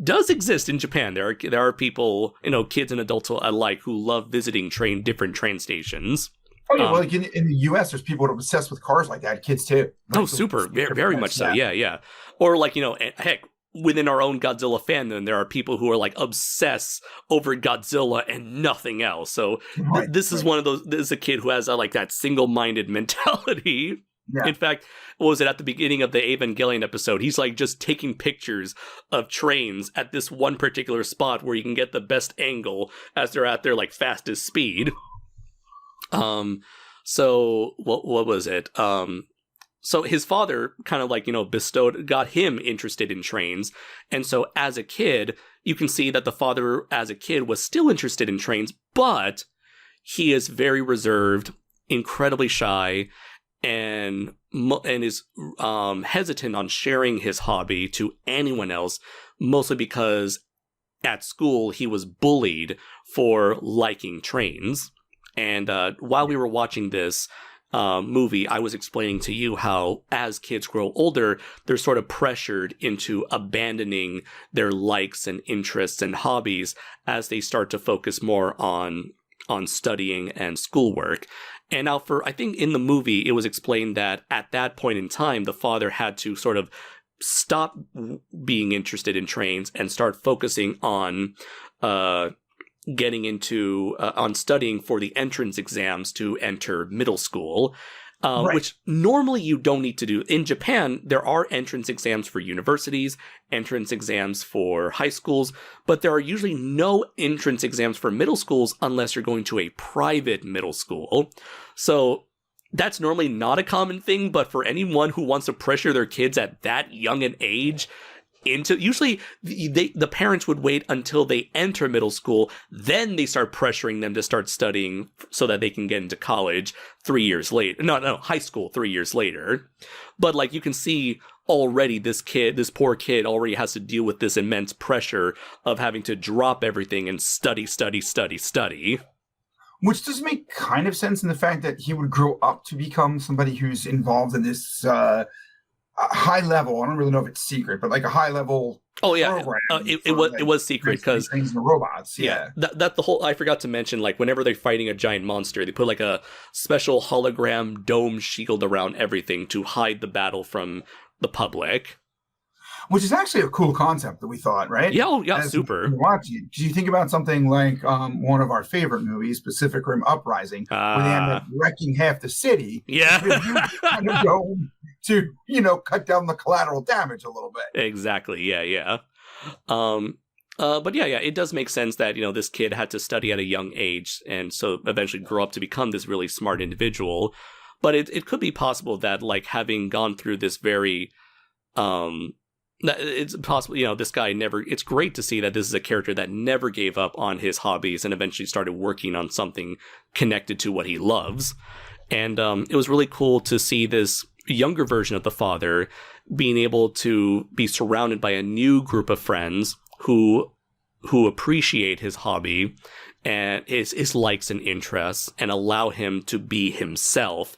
does exist in Japan. There are people, kids and adults alike, who love visiting different train stations. Oh yeah, well, like in the U.S., there's people that are obsessed with cars like that, kids too. Like, super, very much so. Yeah. Or like, heck, within our own Godzilla fandom, there are people who are like obsessed over Godzilla and nothing else. So this is one of those. This is a kid who has that single-minded mentality. Yeah. In fact, what was it at the beginning of the Evangelion episode? He's like just taking pictures of trains at this one particular spot where you can get the best angle as they're at their like fastest speed. So what was it? So his father kind of got him interested in trains. And so as a kid, you can see that the father as a kid was still interested in trains, but he is very reserved, incredibly shy, and is hesitant on sharing his hobby to anyone else, mostly because at school he was bullied for liking trains. And while we were watching this movie, I was explaining to you how as kids grow older, they're sort of pressured into abandoning their likes and interests and hobbies as they start to focus more on studying and schoolwork. And now I think in the movie, it was explained that at that point in time, the father had to sort of stop being interested in trains and start focusing on getting into on studying for the entrance exams to enter middle school, Right. which normally you don't need to do. In Japan, there are entrance exams for universities, entrance exams for high schools, but there are usually no entrance exams for middle schools unless you're going to a private middle school. So that's normally not a common thing, but for anyone who wants to pressure their kids at that young an age usually the parents would wait until they enter middle school, then they start pressuring them to start studying so that they can get into college 3 years later. No, high school 3 years later. But like you can see already, this poor kid already has to deal with this immense pressure of having to drop everything and study. Which does make kind of sense in the fact that he would grow up to become somebody who's involved in this high level. I don't really know if it's secret, but like a high level. Oh yeah, it was secret because things and robots. Yeah, that the whole. I forgot to mention, like whenever they're fighting a giant monster, they put like a special hologram dome shield around everything to hide the battle from the public. Which is actually a cool concept that we thought, right? Yeah, As super. Watching, because you think about something like one of our favorite movies, Pacific Rim Uprising, where they end up wrecking half the city. Yeah, kind of go to cut down the collateral damage a little bit. Exactly. Yeah. But yeah, it does make sense that this kid had to study at a young age, and so eventually grow up to become this really smart individual. But it could be possible that like having gone through this very it's possible, this guy never. It's great to see that this is a character that never gave up on his hobbies and eventually started working on something connected to what he loves. And it was really cool to see this younger version of the father being able to be surrounded by a new group of friends who appreciate his hobby and his likes and interests and allow him to be himself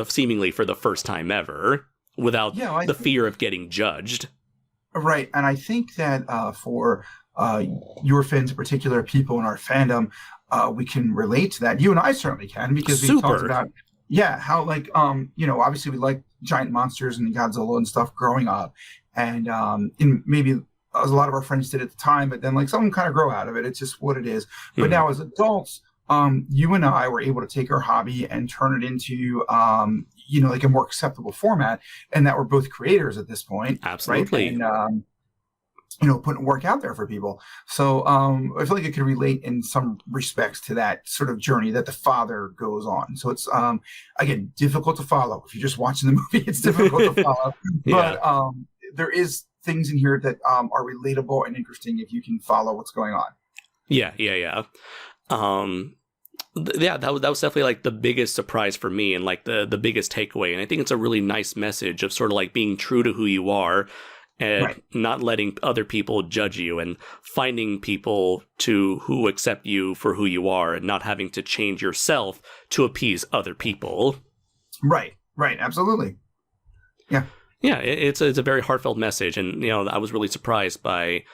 seemingly for the first time ever, without the fear of getting judged. Right. And I think that for your fans in particular, people in our fandom, we can relate to that. You and I certainly can, because we talked about, how like, obviously we like giant monsters and Godzilla and stuff growing up. And maybe a lot of our friends did at the time, but then like some of them kind of grow out of it. It's just what it is. But now as adults, you and I were able to take our hobby and turn it into, like a more acceptable format, and that we're both creators at this point. Absolutely. Right? And, putting work out there for people. So I feel like it could relate in some respects to that sort of journey that the father goes on. So it's, again, difficult to follow. If you're just watching the movie, it's difficult to follow. But there is things in here that are relatable and interesting if you can follow what's going on. Yeah. That was definitely like the biggest surprise for me and like the biggest takeaway. And I think it's a really nice message of sort of like being true to who you are and not letting other people judge you, and finding people who accept you for who you are and not having to change yourself to appease other people. Right. Absolutely. Yeah. Yeah. It's a very heartfelt message. And, I was really surprised by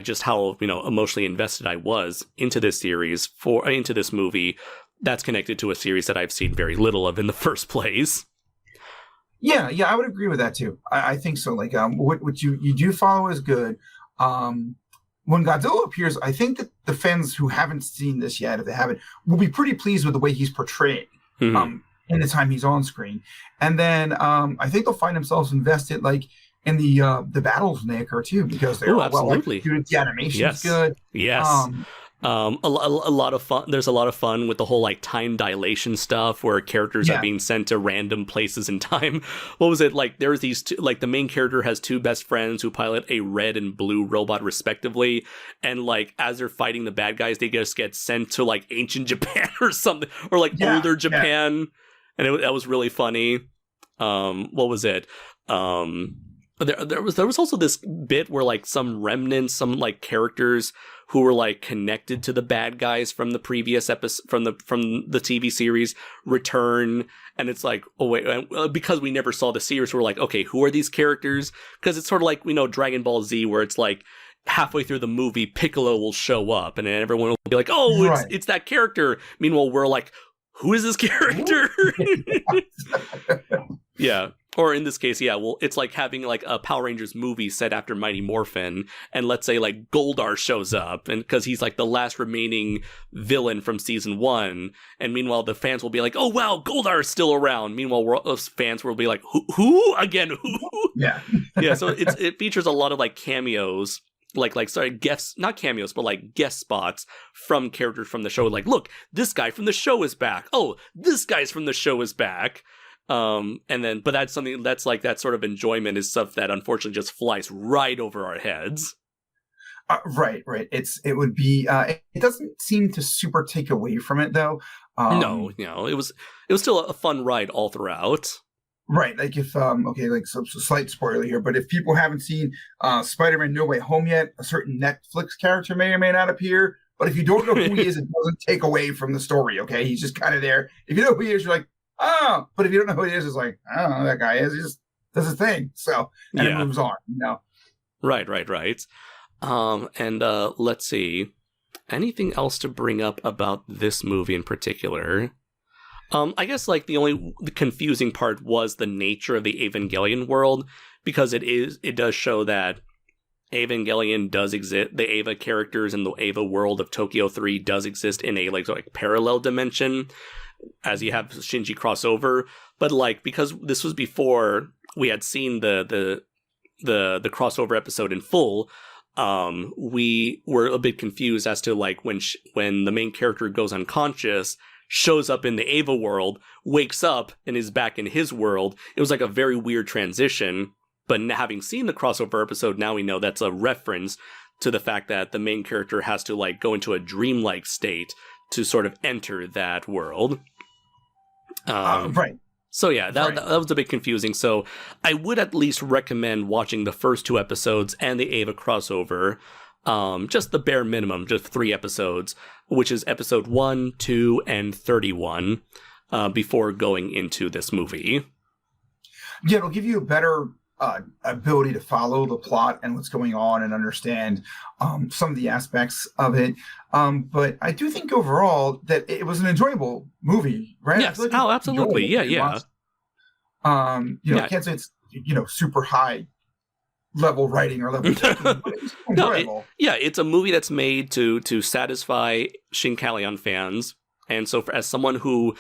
just how emotionally invested I was into this series, into this movie that's connected to a series that I've seen very little of in the first place. Yeah, I would agree with that too. I think so. Like what you do follow is good. When Godzilla appears, I think that the fans who haven't seen this yet, if they haven't, will be pretty pleased with the way he's portrayed in the time he's on screen. And then I think they'll find themselves invested like in the battles when they occur too, because they're absolutely good. The animation's good. Yes. A lot of fun. There's a lot of fun with the whole like time dilation stuff where characters are being sent to random places in time. What was it like? There's these two, like the main character has two best friends who pilot a red and blue robot respectively, and like as they're fighting the bad guys, they just get sent to like ancient Japan or something, or like older Japan. and that was really funny. What was it? There was also this bit where like some remnants, some like characters who were like connected to the bad guys from the previous episode from the TV series return, and it's like, oh wait, because we never saw the series, we're like, okay, who are these characters? Because it's sort of like, Dragon Ball Z, where it's like halfway through the movie Piccolo will show up, and then everyone will be like, oh, Right. it's that character. Meanwhile, we're like, who is this character? Yeah. Or in this case, it's like having like a Power Rangers movie set after Mighty Morphin, and let's say like Goldar shows up, and because he's like the last remaining villain from season 1, and meanwhile the fans will be like, oh wow, Goldar is still around. Meanwhile, us fans will be like, who again? Who? Yeah. Yeah. So it features a lot of like cameos. Guests, not cameos, but like guest spots from characters from the show. Like, look, this guy from the show is back. Oh, this guy's from the show is back. But that's something that's like that sort of enjoyment is stuff that unfortunately just flies right over our heads. Right. It would be. It doesn't seem to super take away from it though. No, it was still a fun ride all throughout. Right, like if so slight spoiler here, but if people haven't seen Spider-Man No Way Home yet, a certain Netflix character may or may not appear. But if you don't know who he is, it doesn't take away from the story. Okay, he's just kind of there. If you know who he is, you're like, oh. But if you don't know who he is, it's like, I don't know who that guy is. He just does his thing. So it moves on. Right. Let's see, anything else to bring up about this movie in particular? I guess like the confusing part was the nature of the Evangelion world, because it does show that Evangelion does exist. The Eva characters in the Eva world of Tokyo 3 does exist in a like parallel dimension, as you have Shinji crossover. But like, because this was before we had seen the crossover episode in full, we were a bit confused as to like when the main character goes unconscious, shows up in the Eva world, wakes up, and is back in his world. It was like a very weird transition, but having seen the crossover episode, now we know that's a reference to the fact that the main character has to like go into a dreamlike state to sort of enter that world. Right. So yeah, that was a bit confusing. So I would at least recommend watching the first 2 episodes and the Eva crossover. Just the bare minimum, just 3 episodes, which is episode 1, 2, and 31, before going into this movie. Yeah, it'll give you a better ability to follow the plot and what's going on and understand some of the aspects of it. But I do think overall that it was an enjoyable movie, right? Yes. Oh, absolutely. Yeah. I can't say it's super high level writing or level but it's enjoyable. It's a movie that's made to satisfy Shinkalion fans, and so as someone who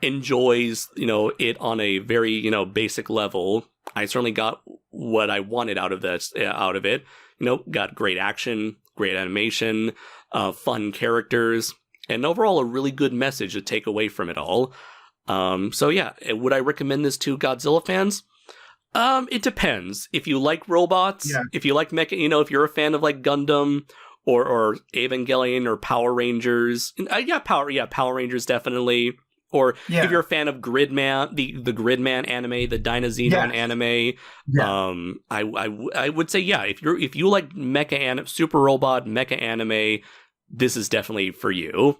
enjoys it on a very basic level, I certainly got what I wanted out of it. Got great action, great animation, fun characters, and overall a really good message to take away from it all. Would I recommend this to Godzilla fans? It depends. If you like robots, if you like mecha, if you're a fan of like Gundam or Evangelion or Power Rangers, Power Rangers definitely. Or if you're a fan of Gridman, the Gridman anime, the Dynazenon anime, I would say if you like mecha super robot mecha anime, this is definitely for you.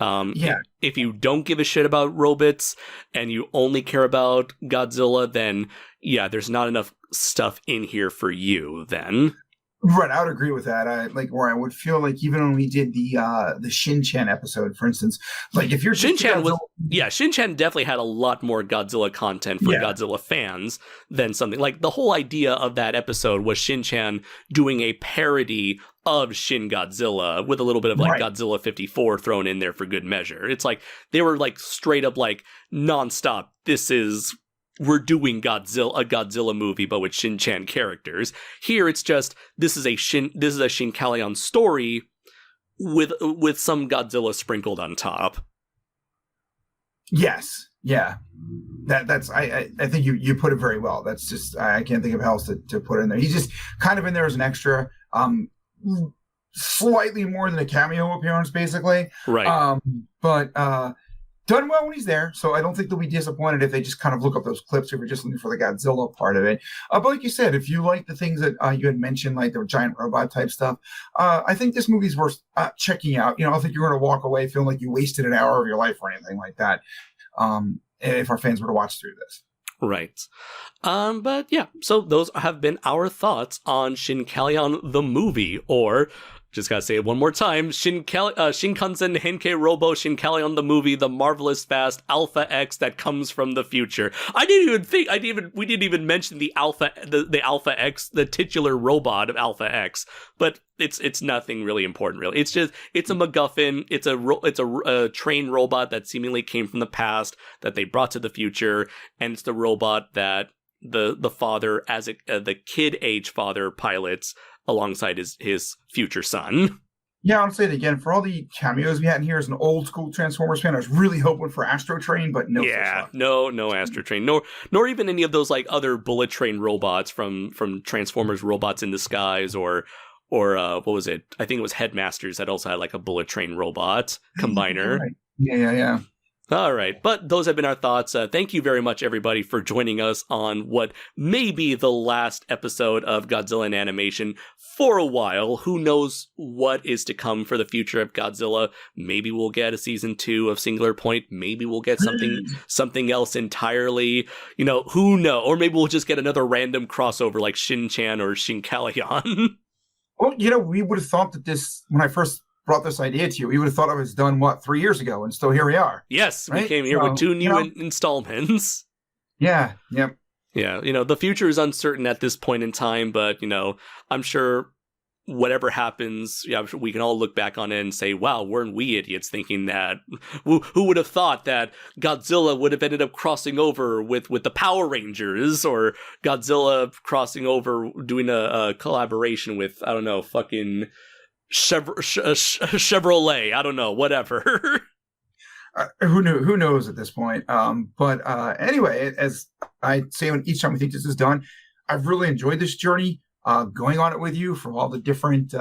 If you don't give a shit about robots and you only care about Godzilla, then there's not enough stuff in here for you then. Right, I would agree with that. I would feel like even when we did the Shin-Chan episode, for instance, like if you're Shin-Chan Shin-Chan definitely had a lot more Godzilla content for Godzilla fans than something like the whole idea of that episode was Shin-Chan doing a parody of Shin Godzilla with a little bit of like Godzilla 54 thrown in there for good measure. It's like they were like straight up like nonstop. We're doing a Godzilla movie, but with Shin-Chan characters. Here, it's just this is a Shinkalion story with some Godzilla sprinkled on top. Yes, yeah, that's I think you put it very well. That's just I can't think of how else to put it in there. He's just kind of in there as an extra, slightly more than a cameo appearance, basically. Right. But done well when he's there, so I don't think they'll be disappointed if they just kind of look up those clips if you're just looking for the Godzilla part of it. But like you said, if you like the things that you had mentioned, like the giant robot type stuff, I think this movie's worth checking out. You know, I don't think you're going to walk away feeling like you wasted an hour of your life or anything like that. If our fans were to watch through this. Right. But yeah, so those have been our thoughts on Shinkalion the movie, or just gotta say it one more time, Shinkansen Henkei Robo Shinkalion the movie, the marvelous fast Alpha X that comes from the future. We didn't even mention the Alpha X, the titular robot of Alpha X, but it's nothing really important, really. It's a MacGuffin. It's a trained robot that seemingly came from the past that they brought to the future, and it's the robot that the father, the kid age father, pilots alongside his future son. Yeah, I'll say it again. For all the cameos we had in here as an old school Transformers fan, I was really hoping for Astro Train, but no. Yeah, no Astro Train, nor even any of those like other bullet train robots from Transformers Robots in Disguise or what was it? I think it was Headmasters that also had like a bullet train robot combiner. Right. Yeah. All right, but those have been our thoughts. Thank you very much, everybody, for joining us on what may be the last episode of Godzilla in Animation for a while. Who knows what is to come for the future of Godzilla? Maybe we'll get a season 2 of Singular Point. Maybe we'll get something else entirely. You know, who knows? Or maybe we'll just get another random crossover like Shin-Chan or Shinkalion. Well, you know, we would have thought that this, when I first brought this idea to you, we would have thought it was done 3 years ago, and still here we are. Yes, right? We came here with 2 new installments. Yeah, yep. Yeah, you know, the future is uncertain at this point in time, but, you know, I'm sure whatever happens, yeah, we can all look back on it and say, wow, weren't we idiots thinking that? Who would have thought that Godzilla would have ended up crossing over with the Power Rangers, or Godzilla crossing over doing a collaboration with, I don't know, fucking Chevrolet, I don't know, whatever. Who knows at this point? But anyway, as I say each time we think this is done, I've really enjoyed this journey, going on it with you from all the different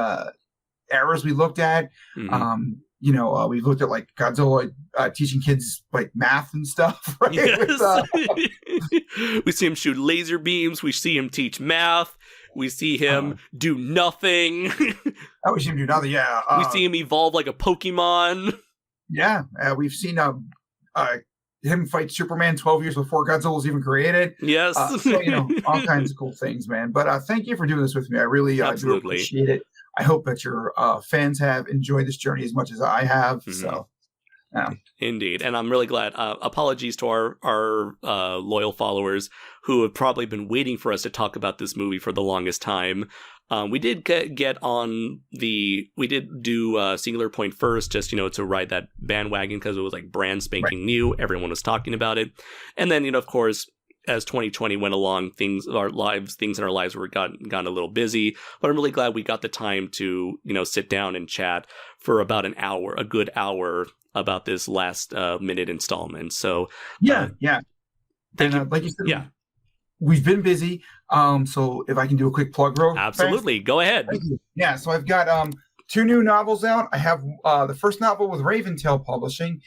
eras we looked at. Mm-hmm. You know, we've looked at like Godzilla teaching kids like math and stuff, right? Yes. We see him shoot laser beams. We see him teach math. We see him do nothing. We see him do nothing, yeah. We see him evolve like a Pokemon. Yeah, we've seen him fight Superman 12 years before Godzilla was even created. Yes. So, you know, all kinds of cool things, man. But thank you for doing this with me. I really do appreciate it. I hope that your fans have enjoyed this journey as much as I have. Mm-hmm. So, yeah. Indeed. And I'm really glad. Apologies to our loyal followers who have probably been waiting for us to talk about this movie for the longest time. We did get on we did do Singular Point first, just, you know, to ride that bandwagon because it was like brand spanking new. Everyone was talking about it. And then, you know, of course, as 2020 went along, things in our lives were gotten a little busy, but I'm really glad we got the time to, you know, sit down and chat for about a good hour about this last minute installment. So yeah. Thank you. Like you said, yeah, we've been busy. So if I can do a quick plug, bro. Absolutely. Go ahead. Yeah. So I've got 2 new novels out. I have the first novel with Raventail Publishing,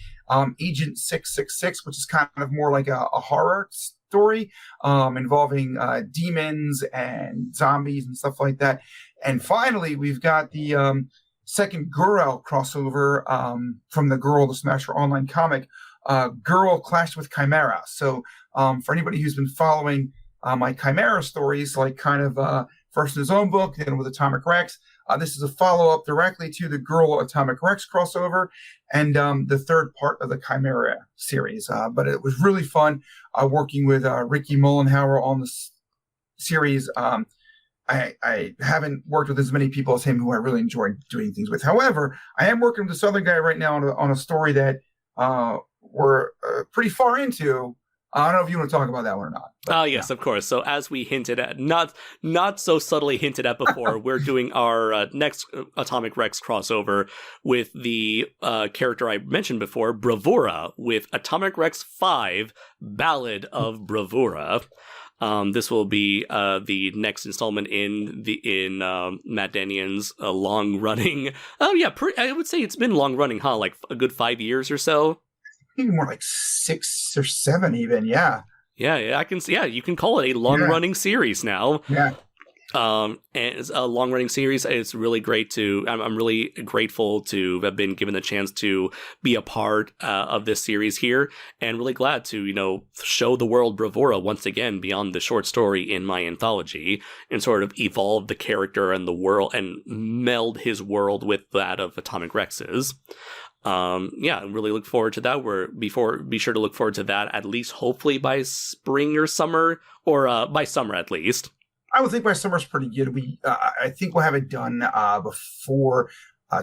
Agent 666, which is kind of more like a horror story involving demons and zombies and stuff like that. And finally, we've got the second Gurel crossover from the Girl the Smasher online comic, Girl Clashed with Chimera. So for anybody who's been following my Chimera stories, like kind of first in his own book, then with Atomic Rex, this is a follow-up directly to the Girl Atomic Rex crossover and the third part of the Chimera series. But it was really fun working with Ricky Mullenhauer on this series. I haven't worked with as many people as him who I really enjoyed doing things with. However, I am working with this other guy right now on a story that we're pretty far into. I don't know if you want to talk about that one or not. Oh, yes, of course. So as we hinted at, not so subtly hinted at before, we're doing our next Atomic Rex crossover with the character I mentioned before, Bravura, with Atomic Rex 5, Ballad of Bravura. This will be the next installment in Matt Dennion's long-running. Oh yeah, I would say it's been long-running, huh? Like a good 5 years or so. maybe more like 6 or 7 even. Yeah. Yeah, I can see. Yeah, you can call it a long-running series now. Yeah. And it's a long-running series. It's really great to. I'm really grateful to have been given the chance to be a part of this series here, and really glad to show the world Bravura once again beyond the short story in my anthology, and sort of evolve the character and the world and meld his world with that of Atomic Rex's. Really look forward to that. Be sure to look forward to that at least, hopefully by spring or summer, or by summer at least. I would think by summer's pretty good. I think we'll have it done before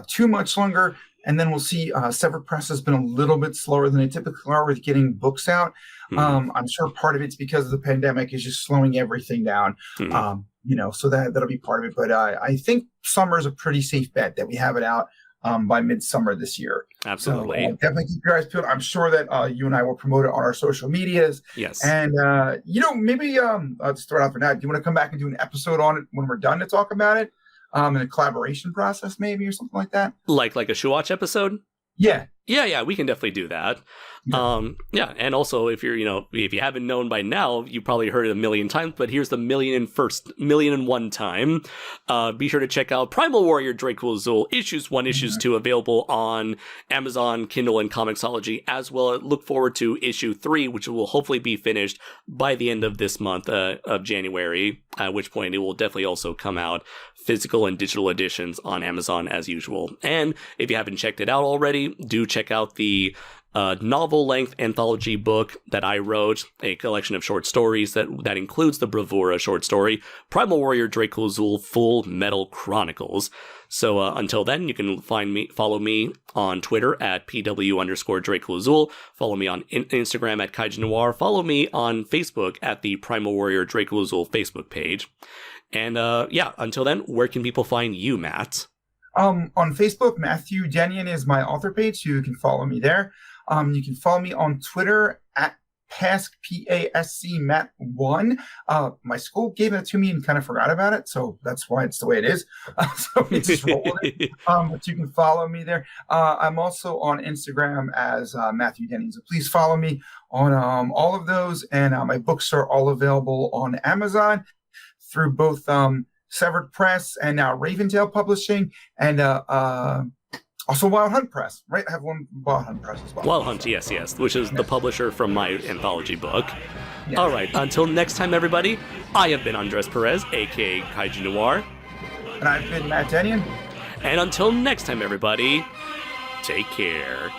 too much longer, and then we'll see. Severed Press has been a little bit slower than they typically are with getting books out. Mm-hmm. I'm sure part of it's because of the pandemic is just slowing everything down. Mm-hmm. So that'll be part of it. But I think summer is a pretty safe bet that we have it out by midsummer this year. Absolutely. So, definitely keep your eyes peeled. I'm sure that you and I will promote it on our social medias. Yes. And, maybe I'll just throw it out for now. Do you want to come back and do an episode on it when we're done to talk about it? In a collaboration process maybe, or something like that? Like a Shuwatch episode? Yeah. Yeah, we can definitely do that. Yeah. And also, if if you haven't known by now, you probably heard it a million times, but here's the million and one time. Be sure to check out Primal Warrior Draco Azul Issues 1, Issues 2, available on Amazon, Kindle, and Comixology, as well. Look forward to issue 3, which will hopefully be finished by the end of this month of January, at which point it will definitely also come out physical and digital editions on Amazon as usual. And if you haven't checked it out already, do check out the novel-length anthology book that I wrote, a collection of short stories that includes the Bravura short story, Primal Warrior Draco Azul Full Metal Chronicles. So until then, you can follow me on Twitter at PW_Draco Azul, follow me on Instagram at Kaiju Noir, follow me on Facebook at the Primal Warrior Draco Azul Facebook page. And until then, where can people find you, Matt? On Facebook, Matthew Dennion is my author page, so you can follow me there. You can follow me on Twitter at Pasc, P-A-S-C, Matt1. My school gave it to me and kind of forgot about it, so that's why it's the way it is. So we just roll with it. But you can follow me there. I'm also on Instagram as Matthew Dennion, so please follow me on all of those. And my books are all available on Amazon through both Severed Press and now Raventail Publishing, and also Wild Hunt Press, right? I have one Wild Hunt Press as well. Wild Hunt, yes, which is the publisher from my anthology book. Yes. All right, until next time, everybody, I have been Andres Perez, a.k.a. Kaiju Noir. And I've been Matt Dennion. And until next time, everybody, take care.